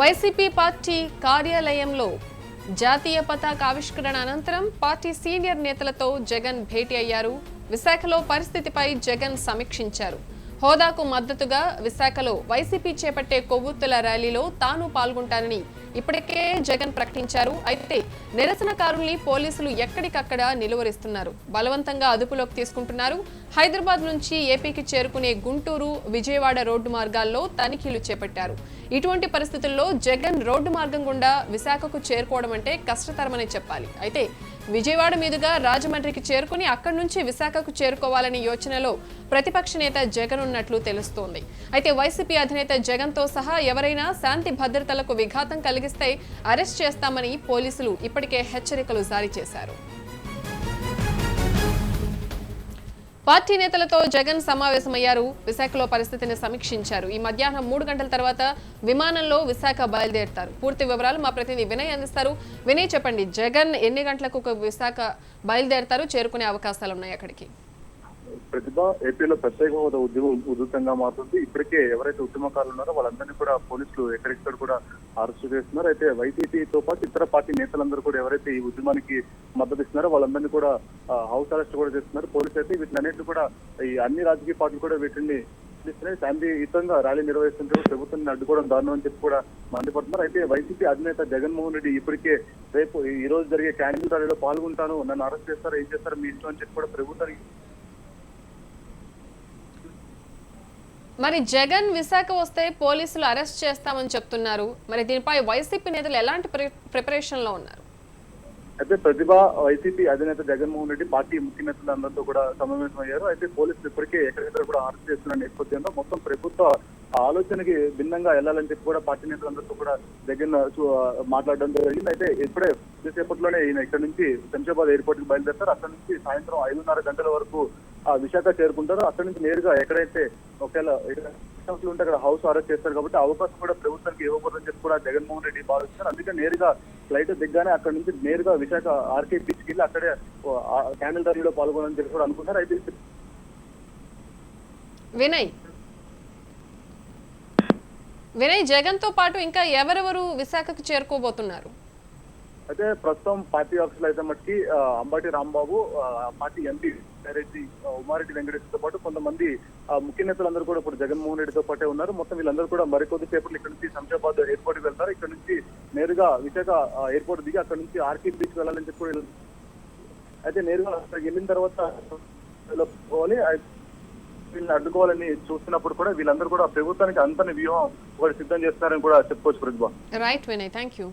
YCP party కార్యాలయంలో జాతీయ పతాక ఆవిష్కరణ అనంతరం పార్టీ సీనియర్ నేతలతో జగన్ భేటీ అయ్యారు. విశాఖలో పరిస్థితిపై జగన్ సమీక్షించారు. హోదాకు మద్దతుగా విశాఖలో వైసీపీ చేపట్టే కొవ్వొత్తుల ర్యాలీలో తాను పాల్గొంటానని ఇప్పటికే జగన్ ప్రకటించారు. అయితే నిరసనకారుల్ని పోలీసులు ఎక్కడికక్కడ నిలువరిస్తున్నారు, బలవంతంగా అదుపులోకి తీసుకుంటున్నారు. హైదరాబాద్ నుంచి ఏపీకి చేరుకునే గుంటూరు, విజయవాడ రోడ్డు మార్గాల్లో తనిఖీలు చేపట్టారు. ఇటువంటి పరిస్థితుల్లో జగన్ రోడ్డు మార్గం గుండా విశాఖకు చేరుకోవడం అంటే కష్టతరమని చెప్పాలి. అయితే విజయవాడ మీదుగా రాజమండ్రికి చేరుకుని అక్కడి నుంచి విశాఖకు చేరుకోవాలనే యోచనలో ప్రతిపక్ష నేత జగన్ ఉన్నట్లు తెలుస్తోంది. అయితే వైసీపీ అధినేత జగన్ తో సహా ఎవరైనా శాంతి భద్రతలకు విఘాతం కలిగిస్తే అరెస్ట్ చేస్తామని పోలీసులు ఇప్పటికే హెచ్చరికలు జారీ చేశారు. పార్టీ నేతలతో జగన్ సమావేశమయ్యారు. విశాఖలో పరిస్థితిని సమీక్షించారు. ఈ మధ్యాహ్నం 3 గంటల తర్వాత విమానంలో విశాఖ బయలుదేరుతారు. పూర్తి వివరాలు మా ప్రతినిధి వినయ్ అందిస్తారు. వినయ్, చెప్పండి, జగన్ ఎన్ని గంటలకు విశాఖ బయలుదేరుతారు, చేరుకునే అవకాశాలు ఉన్నాయి అక్కడికి? ప్రతిభ, ఏపీలో ప్రత్యేక హోదా ఉద్యమం ఉధృతంగా మారుతుంది. ఇప్పటికే ఎవరైతే ఉద్యమకారులు ఉన్నారో వాళ్ళందరినీ కూడా పోలీసులు ఎక్కడెక్కడ కూడా అరెస్ట్ చేస్తున్నారు. అయితే వైసీపీతో పాటు ఇతర పార్టీ నేతలందరూ కూడా ఎవరైతే ఈ ఉద్యమానికి మద్దతు ఇస్తున్నారో వాళ్ళందరినీ కూడా హౌస్ అరెస్ట్ కూడా చేస్తున్నారు. పోలీసులు అయితే వీటినన్నింటినీ కూడా ఈ అన్ని రాజకీయ పార్టీలు కూడా వీటిని శాంతియుతంగా ర్యాలీ నిర్వహిస్తుంటే ప్రభుత్వాన్ని అడ్డుకోవడం దారుణం అని చెప్పి కూడా మండిపడుతున్నారు. అయితే వైసీపీ అధినేత జగన్మోహన్ రెడ్డి ఇప్పటికే రేపు ఈ రోజు జరిగే క్యాండిల్ ర్యాలీలో పాల్గొంటాను, నన్ను అరెస్ట్ చేస్తారు, ఏం చేస్తారు మీ ఇష్టం అని చెప్పి కూడా ప్రభుత్వానికి. మరి జగన్ విశాఖ వస్తే పోలీసులు అరెస్ట్ చేస్తామని చెప్తున్నారు. మరి దీనిపై వైసీపీ నేతలు ఎలాంటి ప్రిపరేషన్ లో ఉన్నారు? అయితే ప్రతిభ, వైసీపీ అధినేత జగన్మోహన్ రెడ్డి పార్టీ ముఖ్య నేతలందరితో కూడా సమావేశమయ్యారు. అయితే పోలీసులు ఇప్పటికే ఎక్కడెక్కడ కూడా అరెస్ట్ చేస్తున్న నేపథ్యంలో మొత్తం ప్రభుత్వ ఆలోచనకి భిన్నంగా వెళ్లాలని చెప్పి కూడా పార్టీ నేతలందరితో కూడా జగన్ మాట్లాడడం జరిగింది. అయితే ఇప్పుడే కొద్దిసేపట్లోనే ఈయన ఇక్కడ నుంచి శంషాబాద్ ఎయిర్పోర్ట్ కి బయలుదేరుతారు. అక్కడ నుంచి సాయంత్రం 5:30 గంటల వరకు విశాఖ చేరుకుంటారు. అక్కడి నుంచి నేరుగా ఎక్కడైతే ఒకవేళ ఉంటే అక్కడ హౌస్ అరెస్ట్ చేస్తారు కాబట్టి అవకాశం కూడా ప్రభుత్వానికి ఇవ్వకూడదని చెప్పి కూడా జగన్మోహన్ రెడ్డి భావిస్తున్నారు. అందుకే నేరుగా ఫ్లైట్ దిగ్గానే అక్కడ నుంచి నేరుగా విశాఖ ఆర్కే బీచ్ కి వెళ్ళి అక్కడే క్యాండిల్ ర్యాలీలో పాల్గొనాలని చెప్పి కూడా అనుకుంటారు. అయితే వినయ్, జగన్ తో పాటు ఇంకా ఎవరెవరు విశాఖకు చేరుకోబోతున్నారు? అయితే ప్రస్తుతం పార్టీ ఆఫీసులో అయితే మట్టి అంబటి రాంబాబు, పార్టీ ఎంపీ ఉమారెడ్డి వెంకటేశ్వరతో పాటు కొంతమంది ముఖ్య నేతలందరూ కూడా ఇప్పుడు జగన్మోహన్ రెడ్డితో పాటే ఉన్నారు. మొత్తం వీళ్ళందరూ కూడా మరికొద్ది సేపట్లో ఇక్కడ నుంచి శంషాబాద్ ఎయిర్పోర్ట్ కి వెళ్తారు. ఇక్కడ నుంచి నేరుగా విశాఖ ఎయిర్పోర్ట్ దిగి అక్కడ నుంచి ఆర్కే బీచ్ వెళ్ళాలని చెప్పి అయితే నేరుగా అక్కడికి వెళ్ళిన తర్వాత వీళ్ళని అడ్డుకోవాలని చూస్తున్నప్పుడు కూడా వీళ్ళందరూ కూడా ప్రభుత్వానికి అంతని వ్యూహం ఒకటి సిద్ధం చేస్తున్నారని కూడా చెప్పుకోవచ్చు. ప్రతిభ. Right Vinay, thank you.